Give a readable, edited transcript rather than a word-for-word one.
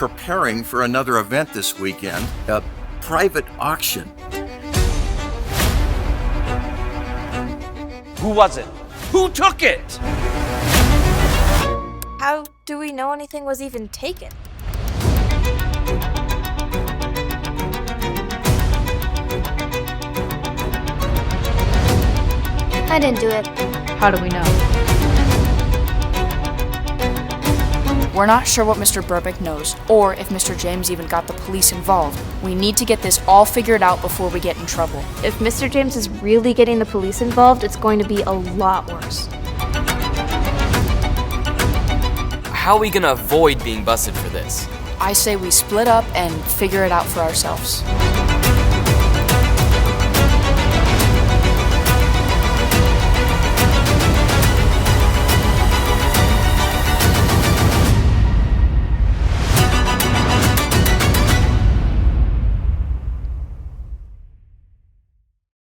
preparing for another event this weekend, a private auction. Who was it? Who took it? How do we know anything was even taken? I didn't do it. How do we know? We're not sure what Mr. Burbick knows, or if Mr. James even got the police involved. We need to get this all figured out before we get in trouble. If Mr. James is really getting the police involved, it's going to be a lot worse. How are we gonna avoid being busted for this? I say we split up and figure it out for ourselves.